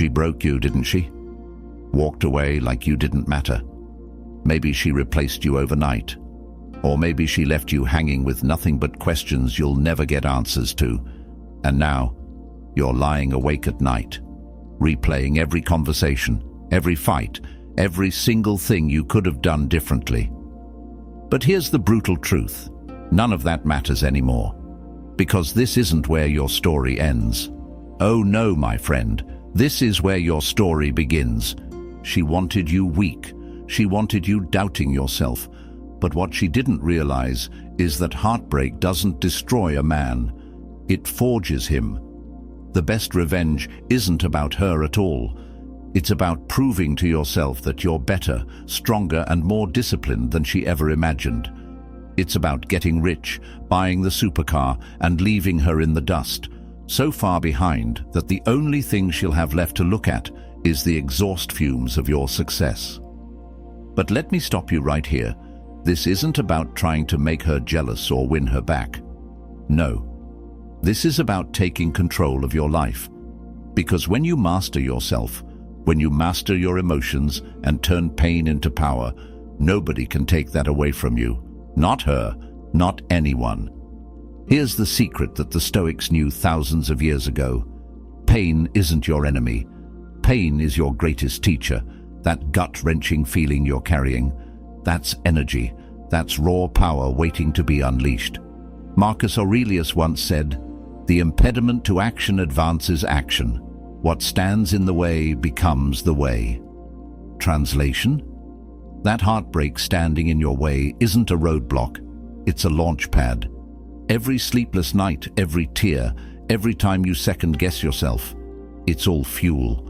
She broke you, didn't she? Walked away like you didn't matter. Maybe she replaced you overnight. Or maybe she left you hanging with nothing but questions you'll never get answers to. And now, you're lying awake at night, replaying every conversation, every fight, every single thing you could have done differently. But here's the brutal truth. None of that matters anymore. Because this isn't where your story ends. Oh no, my friend. This is where your story begins. She wanted you weak. She wanted you doubting yourself. But what she didn't realize is that heartbreak doesn't destroy a man. It forges him. The best revenge isn't about her at all. It's about proving to yourself that you're better, stronger, and more disciplined than she ever imagined. It's about getting rich, buying the supercar, and leaving her in the dust, so far behind that the only thing she'll have left to look at is the exhaust fumes of your success. But let me stop you right here. This isn't about trying to make her jealous or win her back. No. This is about taking control of your life. Because when you master yourself, when you master your emotions and turn pain into power, nobody can take that away from you. Not her, not anyone. Here's the secret that the Stoics knew thousands of years ago. Pain isn't your enemy. Pain is your greatest teacher. That gut-wrenching feeling you're carrying, that's energy. That's raw power waiting to be unleashed. Marcus Aurelius once said, "The impediment to action advances action. What stands in the way becomes the way." Translation? That heartbreak standing in your way isn't a roadblock. It's a launch pad. Every sleepless night, every tear, every time you second-guess yourself, it's all fuel.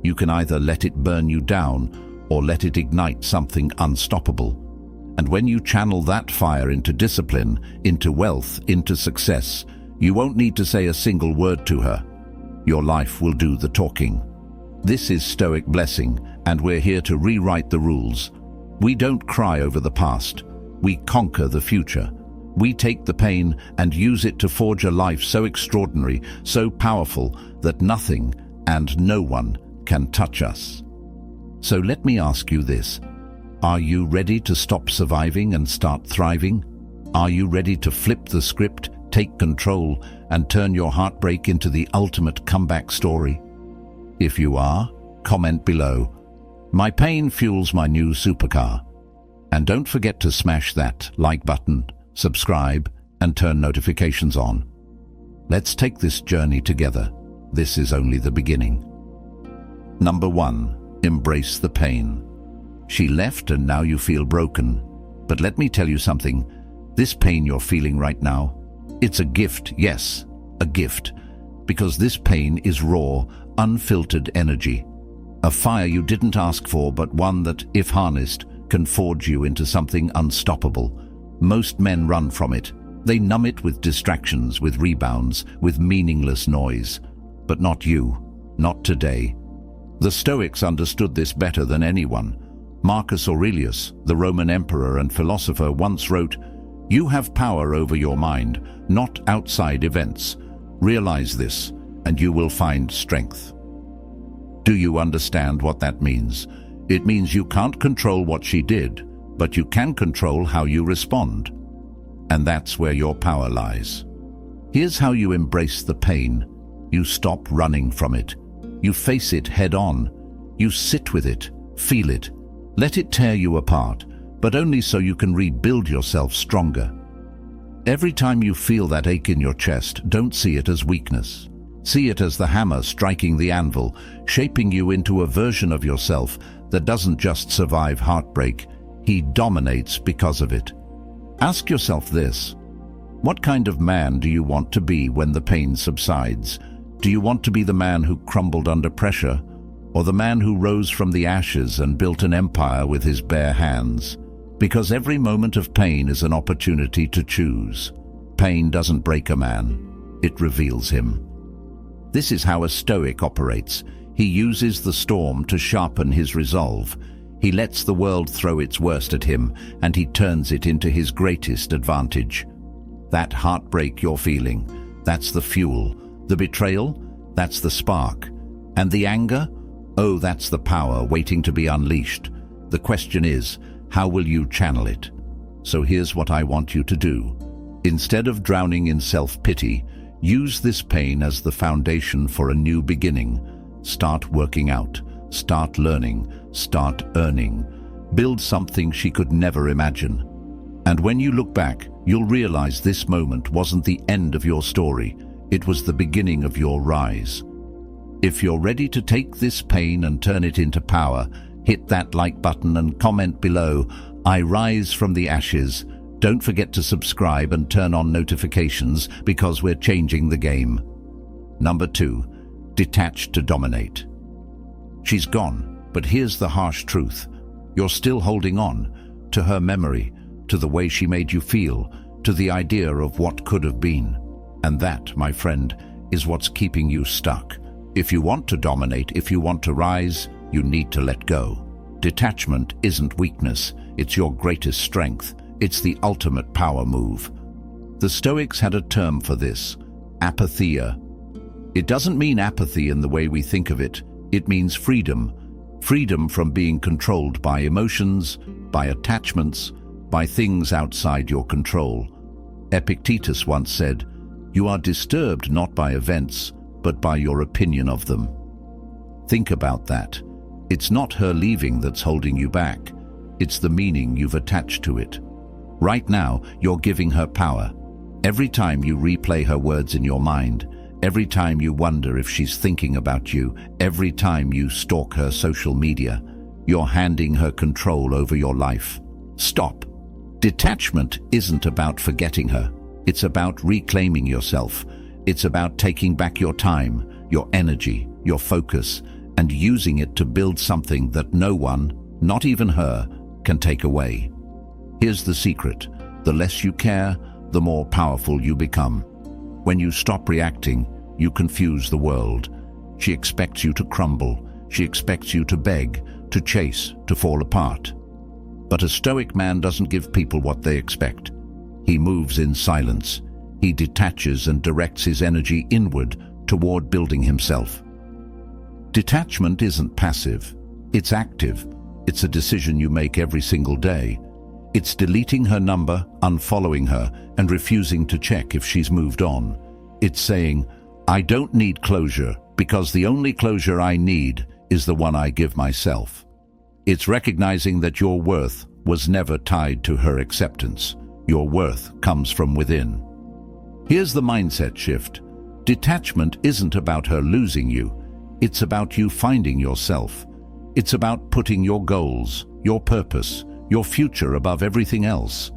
You can either let it burn you down or let it ignite something unstoppable. And when you channel that fire into discipline, into wealth, into success, you won't need to say a single word to her. Your life will do the talking. This is Stoic Blessing, and we're here to rewrite the rules. We don't cry over the past. We conquer the future. We take the pain and use it to forge a life so extraordinary, so powerful, that nothing and no one can touch us. So let me ask you this. Are you ready to stop surviving and start thriving? Are you ready to flip the script, take control, and turn your heartbreak into the ultimate comeback story? If you are, comment below. My pain fuels my new supercar. And don't forget to smash that like button, subscribe, and turn notifications on. Let's take this journey together. This is only the beginning. Number 1. Embrace the pain. She left and now you feel broken. But let me tell you something. This pain you're feeling right now, it's a gift, yes, a gift. Because this pain is raw, unfiltered energy. A fire you didn't ask for, but one that, if harnessed, can forge you into something unstoppable. Most men run from it. They numb it with distractions, with rebounds, with meaningless noise. But not you. Not today. The Stoics understood this better than anyone. Marcus Aurelius, the Roman emperor and philosopher, once wrote, "You have power over your mind, not outside events. Realize this, and you will find strength." Do you understand what that means? It means you can't control what she did, but you can control how you respond. And that's where your power lies. Here's how you embrace the pain. You stop running from it. You face it head on. You sit with it, feel it. Let it tear you apart, but only so you can rebuild yourself stronger. Every time you feel that ache in your chest, don't see it as weakness. See it as the hammer striking the anvil, shaping you into a version of yourself that doesn't just survive heartbreak, he dominates because of it. Ask yourself this: what kind of man do you want to be when the pain subsides? Do you want to be the man who crumbled under pressure, or the man who rose from the ashes and built an empire with his bare hands? Because every moment of pain is an opportunity to choose. Pain doesn't break a man, it reveals him. This is how a Stoic operates. He uses the storm to sharpen his resolve. He lets the world throw its worst at him, and he turns it into his greatest advantage. That heartbreak you're feeling, that's the fuel. The betrayal, that's the spark. And the anger? Oh, that's the power waiting to be unleashed. The question is, how will you channel it? So here's what I want you to do. Instead of drowning in self-pity, use this pain as the foundation for a new beginning. Start working out, start learning, start earning. Build something she could never imagine. And when you look back, you'll realize this moment wasn't the end of your story. It was the beginning of your rise. If you're ready to take this pain and turn it into power, hit that like button and comment below, "I rise from the ashes." Don't forget to subscribe and turn on notifications because we're changing the game. Number 2, detach to dominate. She's gone, but here's the harsh truth. You're still holding on to her memory, to the way she made you feel, to the idea of what could have been. And that, my friend, is what's keeping you stuck. If you want to dominate, if you want to rise, you need to let go. Detachment isn't weakness, it's your greatest strength. It's the ultimate power move. The Stoics had a term for this, apatheia. It doesn't mean apathy in the way we think of it. It means freedom. Freedom from being controlled by emotions, by attachments, by things outside your control. Epictetus once said, "You are disturbed not by events, but by your opinion of them." Think about that. It's not her leaving that's holding you back. It's the meaning you've attached to it. Right now, you're giving her power. Every time you replay her words in your mind, every time you wonder if she's thinking about you, every time you stalk her social media, you're handing her control over your life. Stop. Detachment isn't about forgetting her. It's about reclaiming yourself. It's about taking back your time, your energy, your focus, and using it to build something that no one, not even her, can take away. Here's the secret. The less you care, the more powerful you become. When you stop reacting, you confuse the world. She expects you to crumble. She expects you to beg, to chase, to fall apart. But a Stoic man doesn't give people what they expect. He moves in silence. He detaches and directs his energy inward toward building himself. Detachment isn't passive. It's active. It's a decision you make every single day. It's deleting her number, unfollowing her, and refusing to check if she's moved on. It's saying, "I don't need closure because the only closure I need is the one I give myself." It's recognizing that your worth was never tied to her acceptance. Your worth comes from within. Here's the mindset shift. Detachment isn't about her losing you. It's about you finding yourself. It's about putting your goals, your purpose, your future above everything else.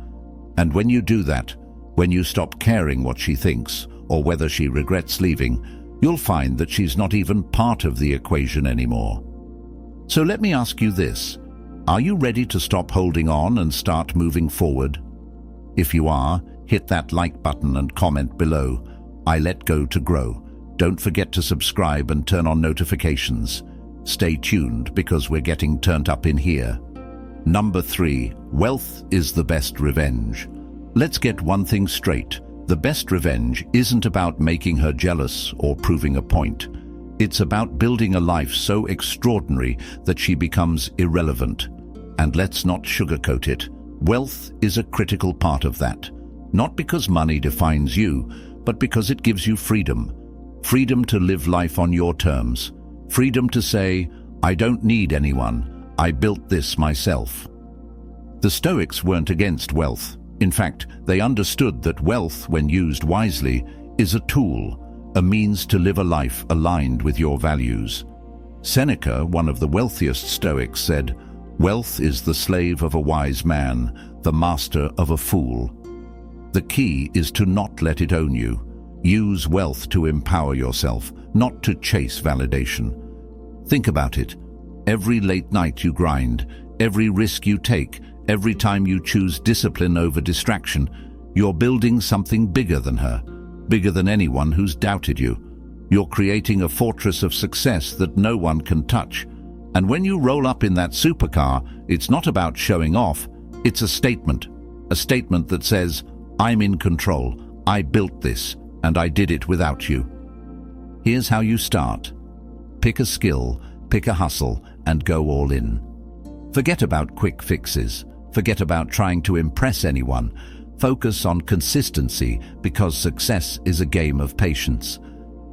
And when you do that, when you stop caring what she thinks or whether she regrets leaving, you'll find that she's not even part of the equation anymore. So let me ask you this. Are you ready to stop holding on and start moving forward? If you are, hit that like button and comment below. I let go to grow. Don't forget to subscribe and turn on notifications. Stay tuned because we're getting turned up in here. Number 3, wealth is the best revenge. Let's get one thing straight. The best revenge isn't about making her jealous or proving a point. It's about building a life so extraordinary that she becomes irrelevant. And let's not sugarcoat it. Wealth is a critical part of that. Not because money defines you, but because it gives you freedom. Freedom to live life on your terms. Freedom to say, "I don't need anyone. I built this myself." The Stoics weren't against wealth. In fact, they understood that wealth, when used wisely, is a tool, a means to live a life aligned with your values. Seneca, one of the wealthiest Stoics, said, "Wealth is the slave of a wise man, the master of a fool." The key is to not let it own you. Use wealth to empower yourself, not to chase validation. Think about it. Every late night you grind, every risk you take, every time you choose discipline over distraction, you're building something bigger than her, bigger than anyone who's doubted you. You're creating a fortress of success that no one can touch. And when you roll up in that supercar, it's not about showing off, it's a statement that says, "I'm in control, I built this, and I did it without you." Here's how you start. Pick a skill, pick a hustle, and go all in. Forget about quick fixes. Forget about trying to impress anyone. Focus on consistency, because success is a game of patience.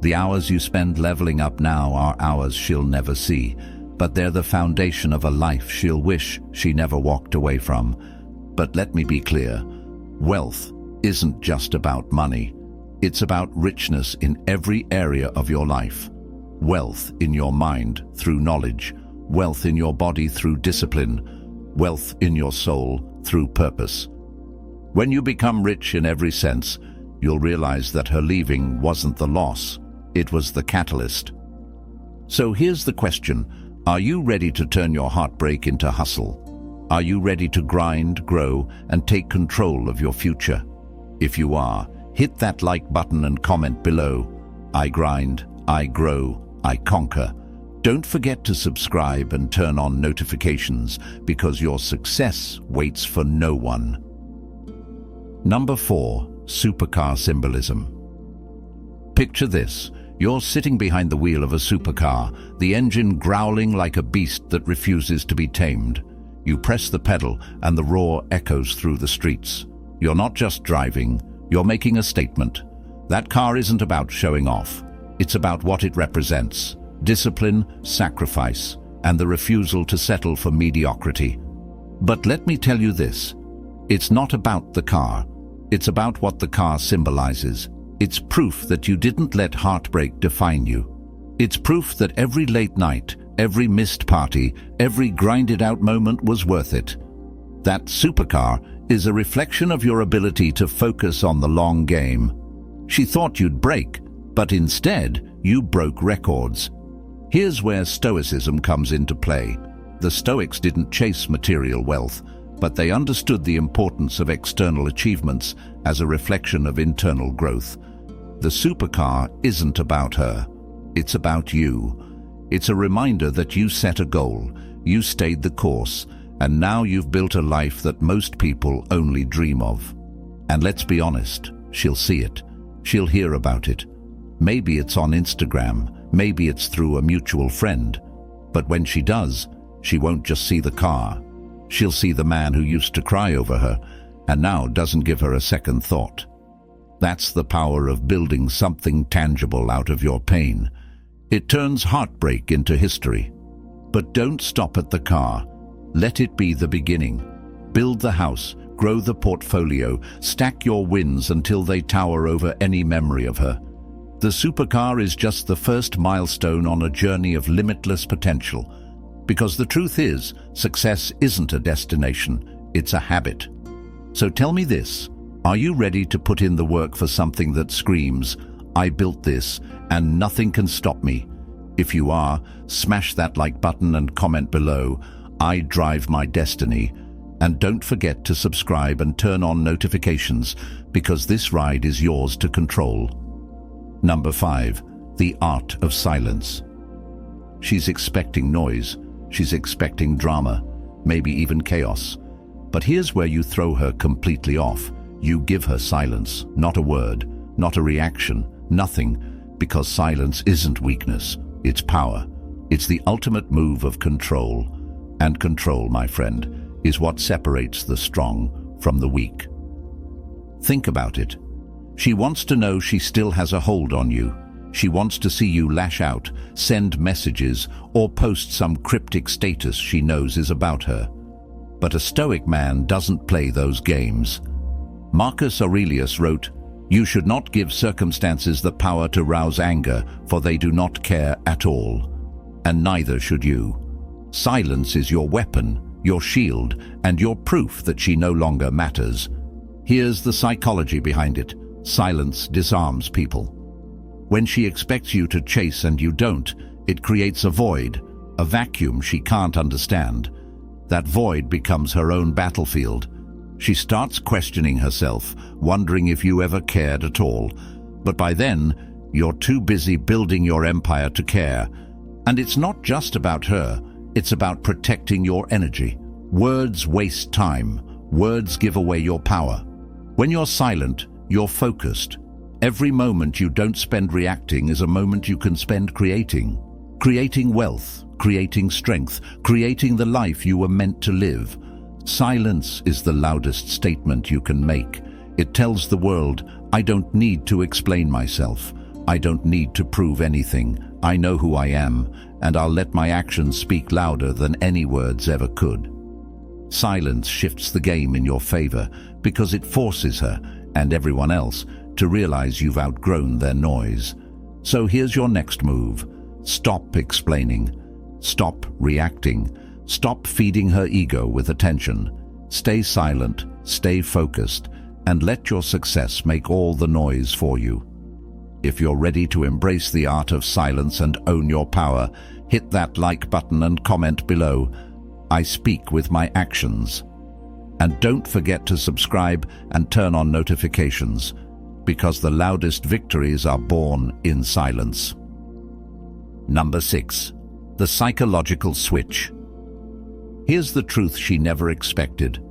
The hours you spend leveling up now are hours she'll never see, but they're the foundation of a life she'll wish she never walked away from. But let me be clear, wealth isn't just about money. It's about richness in every area of your life. Wealth in your mind through knowledge, wealth in your body through discipline, wealth in your soul through purpose. When you become rich in every sense, you'll realize that her leaving wasn't the loss, it was the catalyst. So here's the question: are you ready to turn your heartbreak into hustle? Are you ready to grind, grow, and take control of your future? If you are, hit that like button and comment below. I grind, I grow, I conquer. Don't forget to subscribe and turn on notifications, because your success waits for no one. Number 4. Supercar symbolism. Picture this. You're sitting behind the wheel of a supercar, the engine growling like a beast that refuses to be tamed. You press the pedal and the roar echoes through the streets. You're not just driving, you're making a statement. That car isn't about showing off. It's about what it represents: discipline, sacrifice, and the refusal to settle for mediocrity. But let me tell you this, it's not about the car. It's about what the car symbolizes. It's proof that you didn't let heartbreak define you. It's proof that every late night, every missed party, every grinded-out moment was worth it. That supercar is a reflection of your ability to focus on the long game. She thought you'd break, but instead, you broke records. Here's where Stoicism comes into play. The Stoics didn't chase material wealth, but they understood the importance of external achievements as a reflection of internal growth. The supercar isn't about her. It's about you. It's a reminder that you set a goal, you stayed the course, and now you've built a life that most people only dream of. And let's be honest, she'll see it. She'll hear about it. Maybe it's on Instagram, maybe it's through a mutual friend. But when she does, she won't just see the car. She'll see the man who used to cry over her and now doesn't give her a second thought. That's the power of building something tangible out of your pain. It turns heartbreak into history. But don't stop at the car. Let it be the beginning. Build the house, grow the portfolio, stack your wins until they tower over any memory of her. The supercar is just the first milestone on a journey of limitless potential. Because the truth is, success isn't a destination, it's a habit. So tell me this, are you ready to put in the work for something that screams, "I built this, and nothing can stop me"? If you are, smash that like button and comment below, "I drive my destiny." And don't forget to subscribe and turn on notifications, because this ride is yours to control. Number 5. The art of silence. She's expecting noise. She's expecting drama, maybe even chaos. But here's where you throw her completely off. You give her silence, not a word, not a reaction, nothing, because silence isn't weakness, it's power. It's the ultimate move of control. And control, my friend, is what separates the strong from the weak. Think about it. She wants to know she still has a hold on you. She wants to see you lash out, send messages, or post some cryptic status she knows is about her. But a Stoic man doesn't play those games. Marcus Aurelius wrote, "You should not give circumstances the power to rouse anger, for they do not care at all. And neither should you." Silence is your weapon, your shield, and your proof that she no longer matters. Here's the psychology behind it. Silence disarms people. When she expects you to chase and you don't, it creates a void, a vacuum she can't understand. That void becomes her own battlefield. She starts questioning herself, wondering if you ever cared at all. But by then, you're too busy building your empire to care. And it's not just about her, it's about protecting your energy. Words waste time. Words give away your power. When you're silent, you're focused. Every moment you don't spend reacting is a moment you can spend creating. creating wealth, creating strength, creating the life you were meant to live. Silence is the loudest statement you can make. It tells the world, I don't need to explain myself. I don't need to prove anything. I know who I am, and I'll let my actions speak louder than any words ever could. Silence shifts the game in your favor because it forces her, and everyone else, to realize you've outgrown their noise. So here's your next move. Stop explaining. Stop reacting. Stop feeding her ego with attention. Stay silent, stay focused, and let your success make all the noise for you. If you're ready to embrace the art of silence and own your power, hit that like button and comment below. I speak with my actions. And don't forget to subscribe and turn on notifications, because the loudest victories are born in silence. Number 6. The psychological switch. Here's the truth she never expected.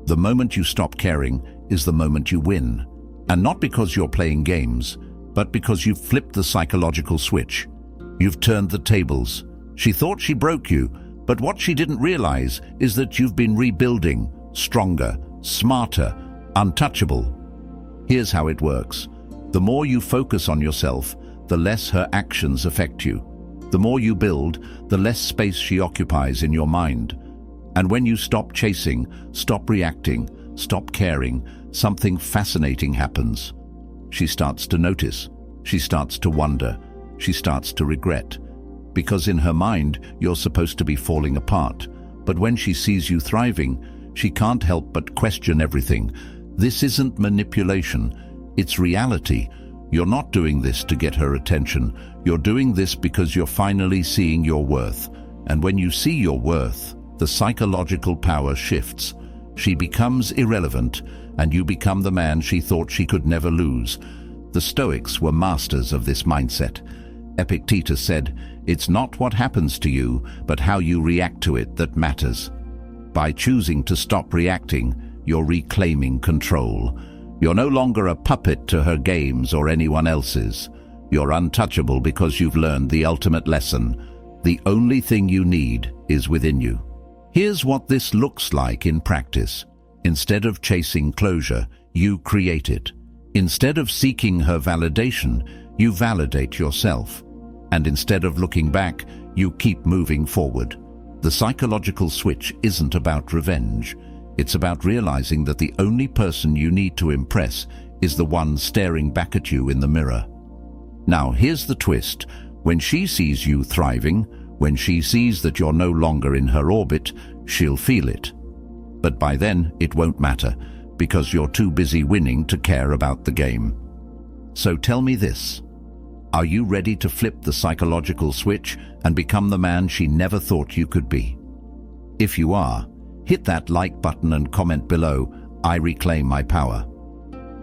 The moment you stop caring is the moment you win. And not because you're playing games, but because you've flipped the psychological switch. You've turned the tables. She thought she broke you, but what she didn't realize is that you've been rebuilding, stronger, smarter, untouchable. Here's how it works. The more you focus on yourself, the less her actions affect you. The more you build, the less space she occupies in your mind. And when you stop chasing, stop reacting, stop caring, something fascinating happens. She starts to notice. She starts to wonder. She starts to regret. Because in her mind, you're supposed to be falling apart. But when she sees you thriving, she can't help but question everything. This isn't manipulation. It's reality. You're not doing this to get her attention. You're doing this because you're finally seeing your worth. And when you see your worth, the psychological power shifts. She becomes irrelevant, and you become the man she thought she could never lose. The Stoics were masters of this mindset. Epictetus said, "It's not what happens to you, but how you react to it that matters." By choosing to stop reacting, you're reclaiming control. You're no longer a puppet to her games or anyone else's. You're untouchable because you've learned the ultimate lesson. The only thing you need is within you. Here's what this looks like in practice. Instead of chasing closure, you create it. Instead of seeking her validation, you validate yourself. And instead of looking back, you keep moving forward. The psychological switch isn't about revenge. It's about realizing that the only person you need to impress is the one staring back at you in the mirror. Now, here's the twist. When she sees you thriving, when she sees that you're no longer in her orbit, she'll feel it. But by then, it won't matter, because you're too busy winning to care about the game. So tell me this. Are you ready to flip the psychological switch and become the man she never thought you could be? If you are, hit that like button and comment below, "I reclaim my power."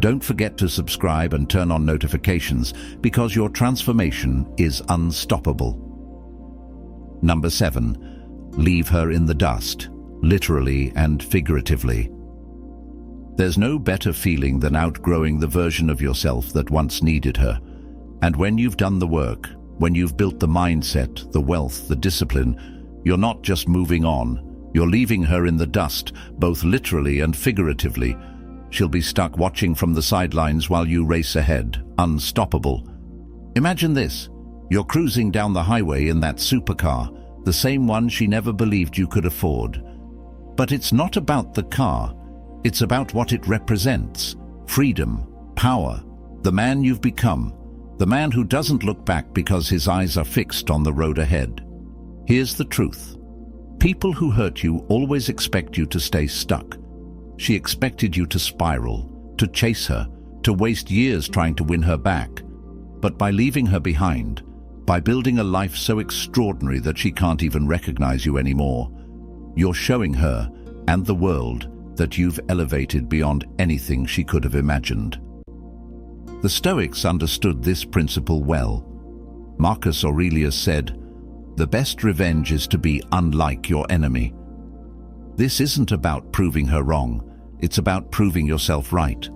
Don't forget to subscribe and turn on notifications, because your transformation is unstoppable. Number 7. Leave her in the dust, literally and figuratively. There's no better feeling than outgrowing the version of yourself that once needed her. And when you've done the work, when you've built the mindset, the wealth, the discipline, you're not just moving on, you're leaving her in the dust, both literally and figuratively. She'll be stuck watching from the sidelines while you race ahead, unstoppable. Imagine this. You're cruising down the highway in that supercar, the same one she never believed you could afford. But it's not about the car. It's about what it represents. Freedom, power, the man you've become, the man who doesn't look back because his eyes are fixed on the road ahead. Here's the truth. People who hurt you always expect you to stay stuck. She expected you to spiral, to chase her, to waste years trying to win her back. But by leaving her behind, by building a life so extraordinary that she can't even recognize you anymore, you're showing her and the world that you've elevated beyond anything she could have imagined. The Stoics understood this principle well. Marcus Aurelius said, "The best revenge is to be unlike your enemy." This isn't about proving her wrong. It's about proving yourself right.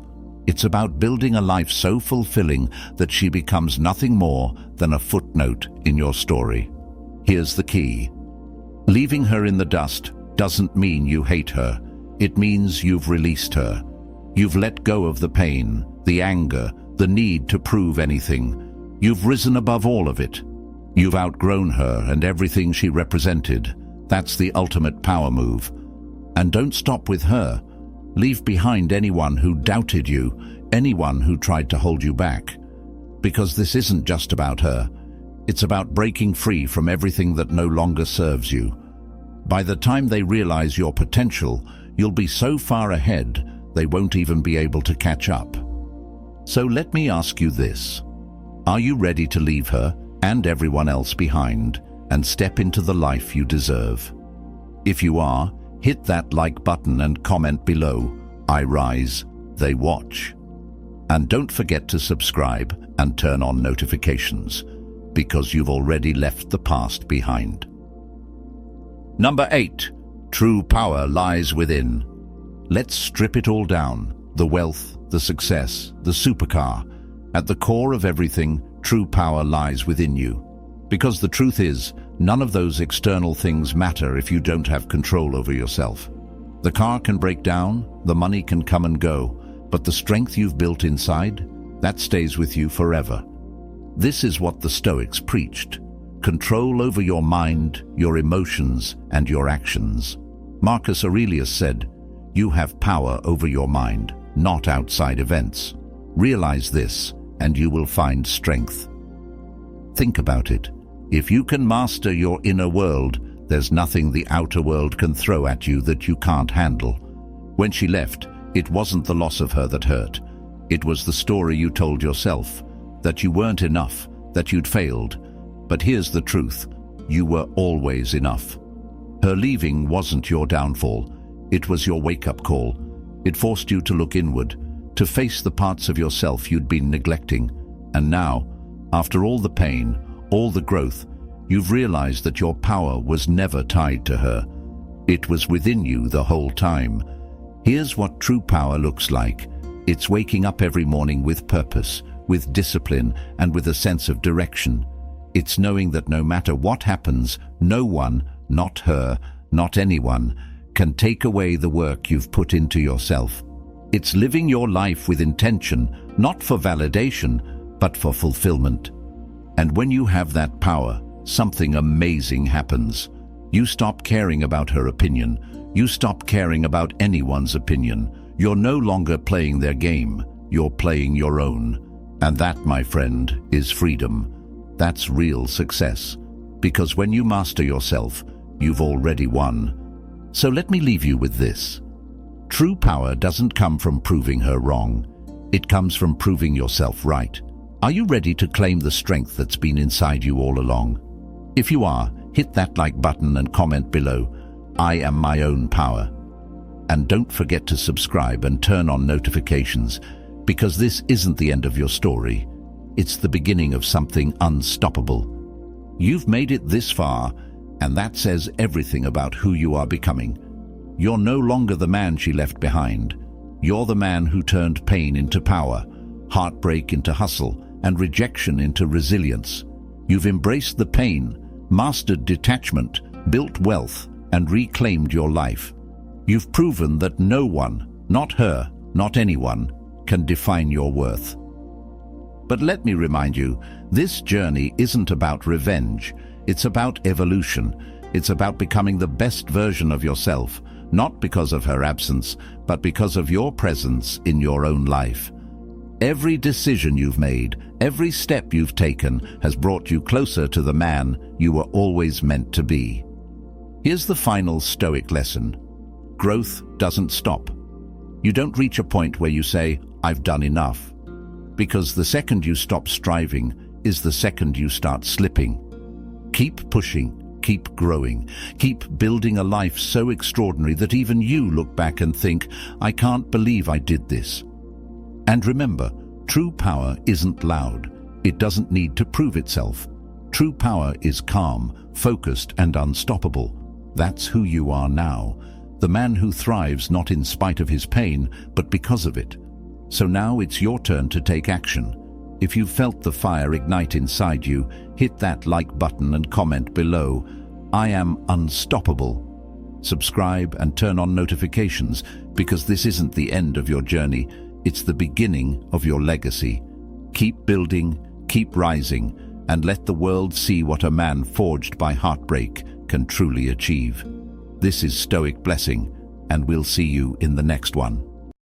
It's about building a life so fulfilling that she becomes nothing more than a footnote in your story. Here's the key. Leaving her in the dust doesn't mean you hate her. It means you've released her. You've let go of the pain, the anger, the need to prove anything. You've risen above all of it. You've outgrown her and everything she represented. That's the ultimate power move. And don't stop with her. Leave behind anyone who doubted you, anyone who tried to hold you back. Because this isn't just about her. It's about breaking free from everything that no longer serves you. By the time they realize your potential, you'll be so far ahead, they won't even be able to catch up. So let me ask you this. Are you ready to leave her and everyone else behind and step into the life you deserve? If you are, hit that like button and comment below. I rise, they watch. And don't forget to subscribe and turn on notifications, because you've already left the past behind. Number 8. True power lies within. Let's strip it all down. The wealth, the success, the supercar. At the core of everything, true power lies within you. Because the truth is, none of those external things matter if you don't have control over yourself. The car can break down, the money can come and go, but the strength you've built inside, that stays with you forever. This is what the Stoics preached. Control over your mind, your emotions, and your actions. Marcus Aurelius said, "You have power over your mind, not outside events. Realize this, and you will find strength." Think about it. If you can master your inner world, there's nothing the outer world can throw at you that you can't handle. When she left, it wasn't the loss of her that hurt. It was the story you told yourself, that you weren't enough, that you'd failed. But here's the truth, you were always enough. Her leaving wasn't your downfall, it was your wake-up call. It forced you to look inward, to face the parts of yourself you'd been neglecting. And now, after all the pain, all the growth, you've realized that your power was never tied to her. It was within you the whole time. Here's what true power looks like. It's waking up every morning with purpose, with discipline, and with a sense of direction. It's knowing that no matter what happens, no one, not her, not anyone, can take away the work you've put into yourself. It's living your life with intention, not for validation, but for fulfillment. And when you have that power, something amazing happens. You stop caring about her opinion. You stop caring about anyone's opinion. You're no longer playing their game. You're playing your own. And that, my friend, is freedom. That's real success. Because when you master yourself, you've already won. So let me leave you with this. True power doesn't come from proving her wrong. It comes from proving yourself right. Are you ready to claim the strength that's been inside you all along? If you are, hit that like button and comment below. I am my own power. And don't forget to subscribe and turn on notifications, because this isn't the end of your story. It's the beginning of something unstoppable. You've made it this far, and that says everything about who you are becoming. You're no longer the man she left behind. You're the man who turned pain into power, heartbreak into hustle, and rejection into resilience. You've embraced the pain, mastered detachment, built wealth, and reclaimed your life. You've proven that no one, not her, not anyone, can define your worth. But let me remind you, this journey isn't about revenge. It's about evolution. It's about becoming the best version of yourself, not because of her absence, but because of your presence in your own life. Every decision you've made, every step you've taken has brought you closer to the man you were always meant to be. Here's the final Stoic lesson. Growth doesn't stop. You don't reach a point where you say, "I've done enough." Because the second you stop striving is the second you start slipping. Keep pushing, keep growing, keep building a life so extraordinary that even you look back and think, "I can't believe I did this." And remember, true power isn't loud. It doesn't need to prove itself. True power is calm, focused, and unstoppable. That's who you are now. The man who thrives not in spite of his pain, but because of it. So now it's your turn to take action. If you felt the fire ignite inside you, hit that like button and comment below, "I am unstoppable." Subscribe and turn on notifications, because this isn't the end of your journey, it's the beginning of your legacy. Keep building, keep rising, and let the world see what a man forged by heartbreak can truly achieve. This is Stoic Blessing, and we'll see you in the next one.